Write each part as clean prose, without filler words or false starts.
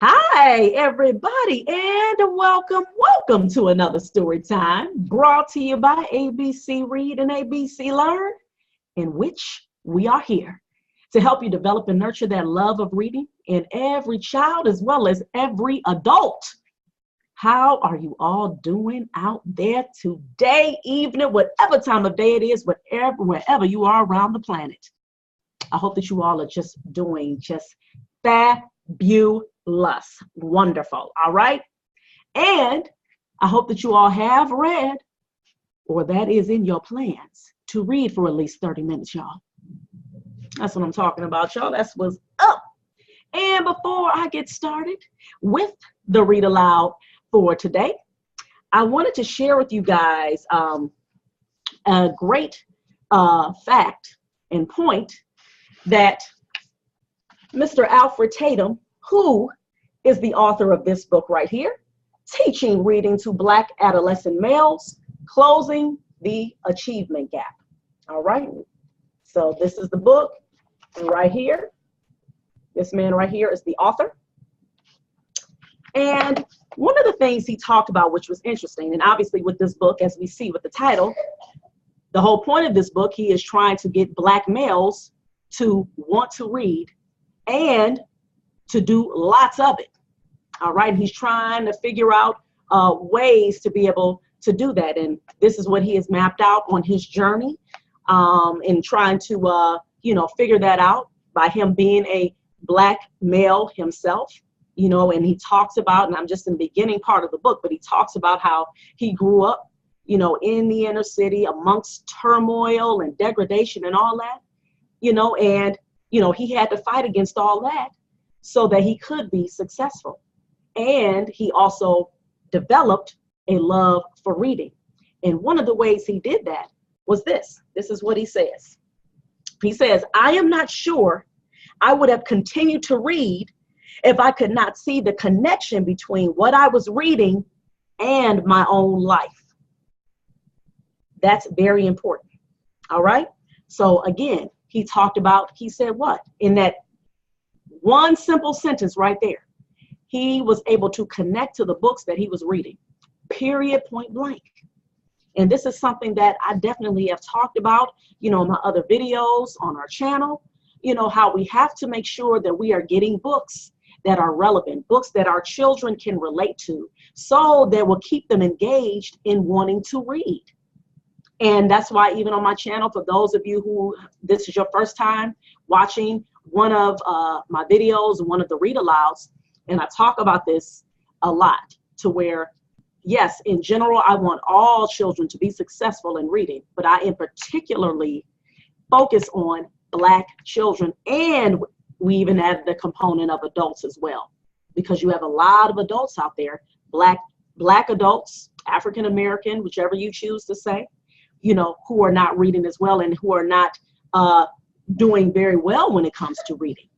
Hi, everybody, and welcome to another story time brought to you by ABC Read and ABC Learn, in which we are here to help you develop and nurture that love of reading in every child as well as every adult. How are you all doing out there today, evening, whatever time of day it is, wherever you are around the planet? I hope that you all are just doing just fabulous. Wonderful. All right. And I hope that you all have read, or that is in your plans to read for at least 30 minutes, y'all. That's what I'm talking about, y'all. That's what's up. And before I get started with the read aloud for today, I wanted to share with you guys a great fact and point that Mr. Alfred Tatum, who is the author of this book right here, Teaching Reading to Black Adolescent Males, Closing the Achievement Gap. All right. So this is the book right here. This man right here is the author. And one of the things he talked about, which was interesting, and obviously with this book, as we see with the title, the whole point of this book, he is trying to get Black males to want to read and to do lots of it. All right. He's trying to figure out ways to be able to do that. And this is what he has mapped out on his journey in trying to, figure that out by him being a Black male himself, and he talks about, and I'm just in the beginning part of the book, but he talks about how he grew up, in the inner city amongst turmoil and degradation and all that, and he had to fight against all that so that he could be successful. And he also developed a love for reading. And one of the ways he did that was this. This is what he says. He says, "I am not sure I would have continued to read if I could not see the connection between what I was reading and my own life." That's very important. All right. So again, he said what? In that one simple sentence right there, he was able to connect to the books that he was reading, period, point blank. And this is something that I definitely have talked about, in my other videos on our channel, how we have to make sure that we are getting books that are relevant, books that our children can relate to, so that will keep them engaged in wanting to read. And that's why even on my channel, for those of you who this is your first time watching one of my videos, one of the read alouds, and I talk about this a lot, to where, yes, in general, I want all children to be successful in reading, but I am particularly focus on Black children, and we even add the component of adults as well, because you have a lot of adults out there, Black adults, African American, whichever you choose to say, who are not reading as well and who are not doing very well when it comes to reading.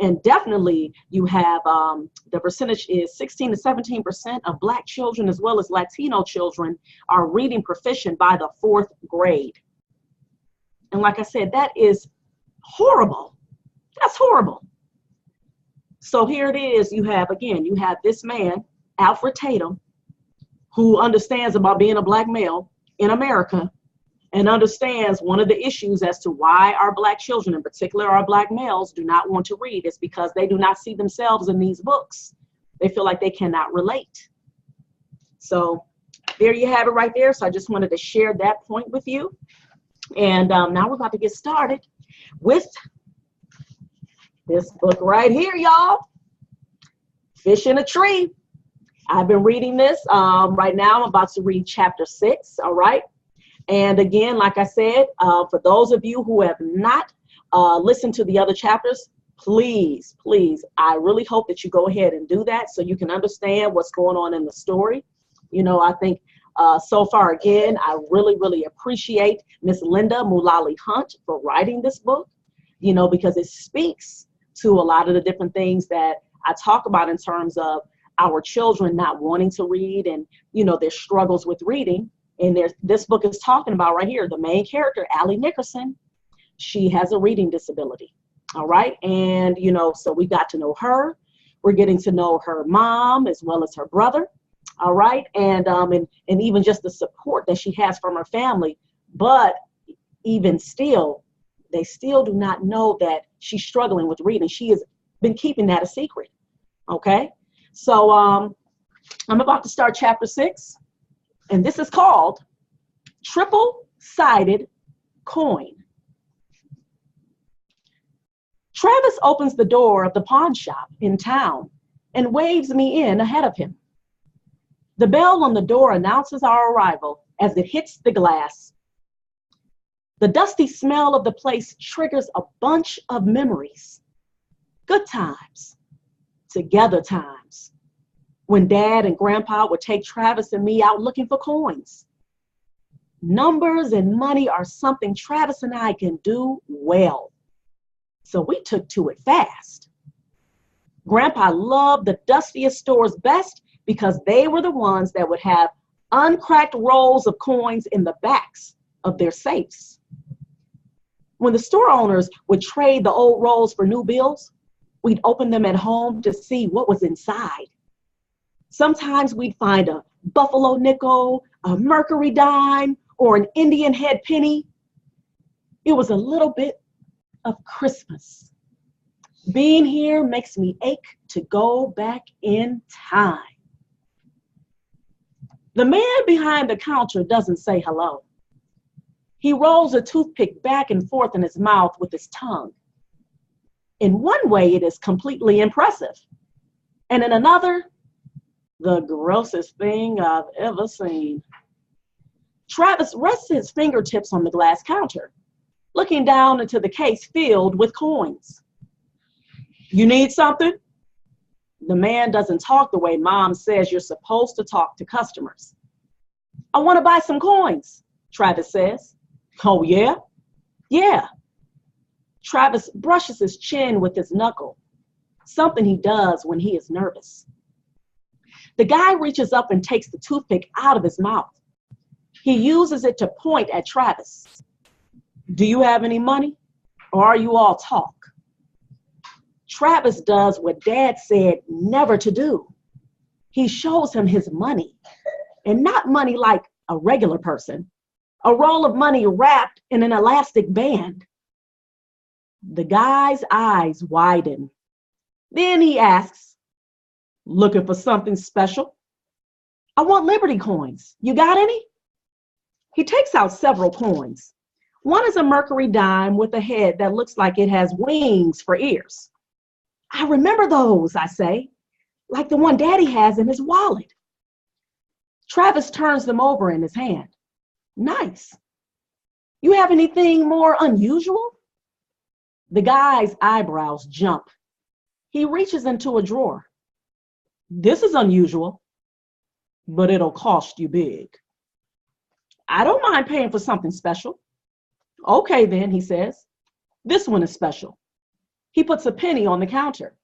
And definitely you have the percentage is 16 to 17% of Black children as well as Latino children are reading proficient by the 4th grade. And like I said, that is horrible. That's horrible. So here it is. You have this man, Alfred Tatum, who understands about being a Black male in America and understands one of the issues as to why our Black children, in particular our Black males, do not want to read is because they do not see themselves in these books. They feel like they cannot relate. So there you have it right there. So I just wanted to share that point with you. And now we're about to get started with this book right here, y'all. Fish in a Tree. I've been reading this. Right now, I'm about to read chapter 6. All right. And again, like I said, for those of you who have not listened to the other chapters, please, I really hope that you go ahead and do that so you can understand what's going on in the story. I think so far, again, I really appreciate Miss Linda Mullally Hunt for writing this book, because it speaks to a lot of the different things that I talk about in terms of our children not wanting to read and, their struggles with reading. And this book is talking about right here, the main character, Allie Nickerson. She has a reading disability. All right. And, so we got to know her. We're getting to know her mom as well as her brother. All right. And even just the support that she has from her family. But even still, they still do not know that she's struggling with reading. She has been keeping that a secret. Okay. So I'm about to start chapter 6, and this is called Triple-Sided Coin. Travis opens the door of the pawn shop in town and waves me in ahead of him. The bell on the door announces our arrival as it hits the glass. The dusty smell of the place triggers a bunch of memories. Good times, together times, when Dad and Grandpa would take Travis and me out looking for coins. Numbers and money are something Travis and I can do well, so we took to it fast. Grandpa loved the dustiest stores best because they were the ones that would have uncracked rolls of coins in the backs of their safes. When the store owners would trade the old rolls for new bills, we'd open them at home to see what was inside. Sometimes we'd find a buffalo nickel, a mercury dime, or an Indian head penny. It was a little bit of Christmas. Being here makes me ache to go back in time. The man behind the counter doesn't say hello. He rolls a toothpick back and forth in his mouth with his tongue. In one way, it is completely impressive. And in another, the grossest thing I've ever seen. Travis rests his fingertips on the glass counter, looking down into the case filled with coins. You need something? The man doesn't talk the way Mom says you're supposed to talk to customers. I want to buy some coins, Travis says. Oh, yeah? Yeah. Travis brushes his chin with his knuckle, something he does when he is nervous. The guy reaches up and takes the toothpick out of his mouth. He uses it to point at Travis. Do you have any money, or are you all talk? Travis does what Dad said never to do. He shows him his money, and not money like a regular person, a roll of money wrapped in an elastic band. The guy's eyes widen. Then he asks, looking for something special? I want Liberty coins. You got any? He takes out several coins. One is a mercury dime with a head that looks like it has wings for ears. I remember those, I say, like the one Daddy has in his wallet. Travis turns them over in his hand. Nice. You have anything more unusual? The guy's eyebrows jump. He reaches into a drawer. This is unusual, but it'll cost you big. I don't mind paying for something special. Okay then, he says. This one is special. He puts a penny on the counter.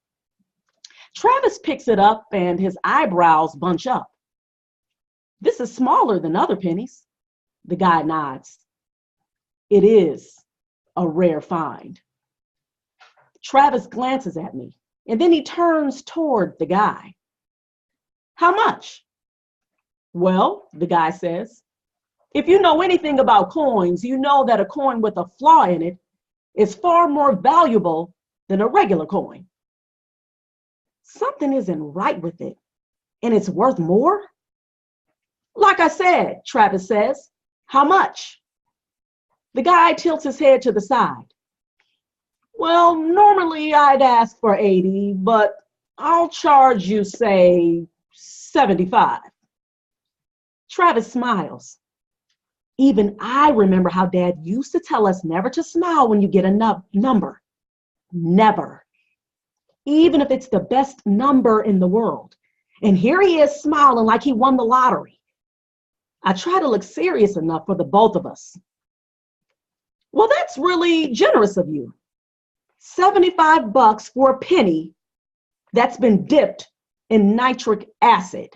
Travis picks it up and his eyebrows bunch up. This is smaller than other pennies. The guy nods. It is a rare find. Travis glances at me, and then he turns toward the guy. How much? Well, the guy says, if you know anything about coins, you know that a coin with a flaw in it is far more valuable than a regular coin. Something isn't right with it, and it's worth more? Like I said, Travis says, how much? The guy tilts his head to the side. Well, normally I'd ask for 80, but I'll charge you, say, 75. Travis smiles. Even I remember how Dad used to tell us never to smile when you get a number. Never. Even if it's the best number in the world. And here he is smiling like he won the lottery. I try to look serious enough for the both of us. Well, that's really generous of you. $75 for a penny that's been dipped in nitric acid.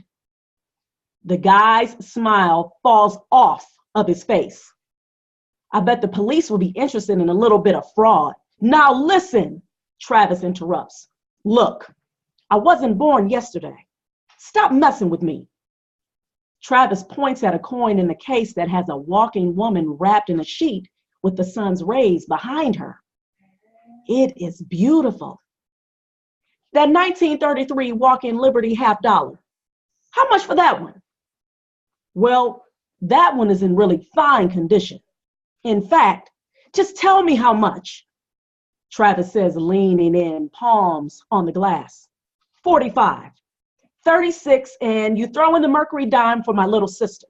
The guy's smile falls off of his face. I bet the police will be interested in a little bit of fraud. Now listen, Travis interrupts. Look, I wasn't born yesterday. Stop messing with me. Travis points at a coin in the case that has a walking woman wrapped in a sheet with the sun's rays behind her. It is beautiful. That 1933 Walk-In Liberty $50. How much for that one? Well, that one is in really fine condition. In fact, just tell me how much. Travis says, leaning in, palms on the glass. 45, 36, and you throw in the mercury dime for my little sister.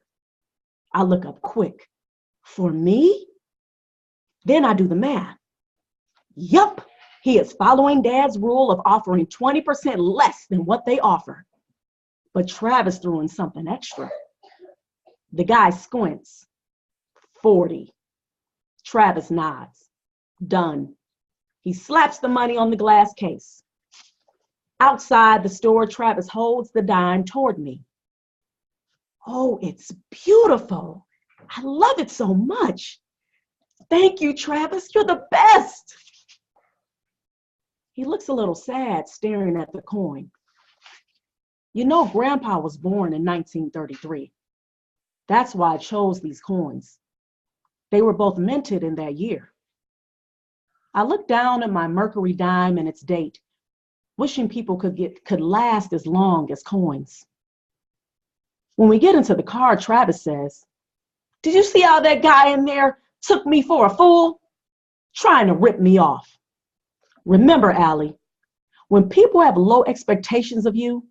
I look up quick. For me? Then I do the math. Yup, he is following Dad's rule of offering 20% less than what they offer. But Travis threw in something extra. The guy squints. 40. Travis nods. Done. He slaps the money on the glass case. Outside the store, Travis holds the dime toward me. Oh, it's beautiful. I love it so much. Thank you, Travis. You're the best. He looks a little sad, staring at the coin. You know, Grandpa was born in 1933. That's why I chose these coins. They were both minted in that year. I look down at my mercury dime and its date, wishing people could last as long as coins. When we get into the car, Travis says, "Did you see how that guy in there took me for a fool? Trying to rip me off." Remember, Allie, when people have low expectations of you,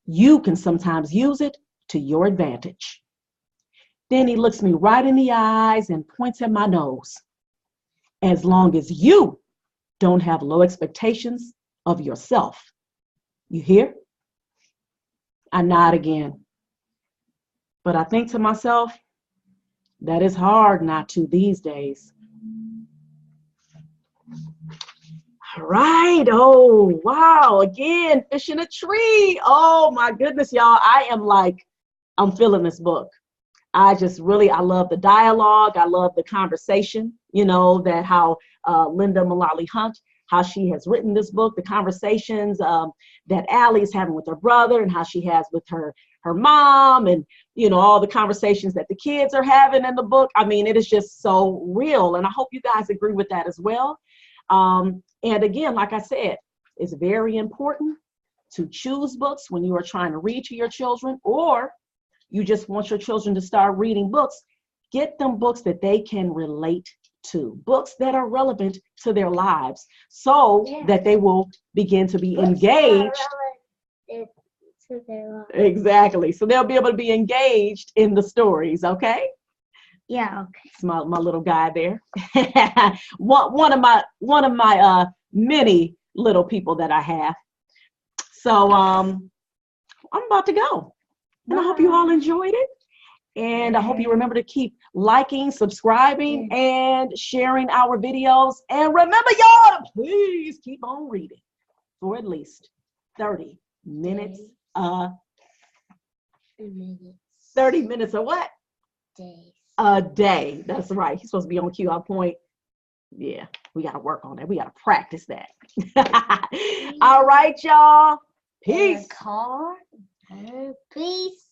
you can sometimes use it to your advantage. Then he looks me right in the eyes and points at my nose. As long as you don't have low expectations of yourself. You hear? I nod again. But I think to myself, that is hard not to these days. All right. Oh, wow. Again, fish in a tree. Oh, my goodness, y'all. I'm feeling this book. I love the dialogue. I love the conversation, that how Linda Mullally Hunt, how she has written this book, the conversations that Allie is having with her brother and how she has with her mom and, all the conversations that the kids are having in the book. I mean, it is just so real. And I hope you guys agree with that as well. And again, like I said, it's very important to choose books when you are trying to read to your children, or you just want your children to start reading books. Get them books that they can relate to, books that are relevant to their lives, so that they will begin to be engaged. To their lives. Exactly. So they'll be able to be engaged in the stories, okay? Yeah, okay. It's my little guy there. one of my many little people that I have. So I'm about to go. And I hope you all enjoyed it. And I hope you remember to keep liking, subscribing, and sharing our videos. And remember, y'all, to please keep on reading for at least 30 minutes. 30 minutes of what? Days. A day. That's right. He's supposed to be on cue. On point. Yeah, we got to work on that. We got to practice that. All right, y'all. Peace. Peace.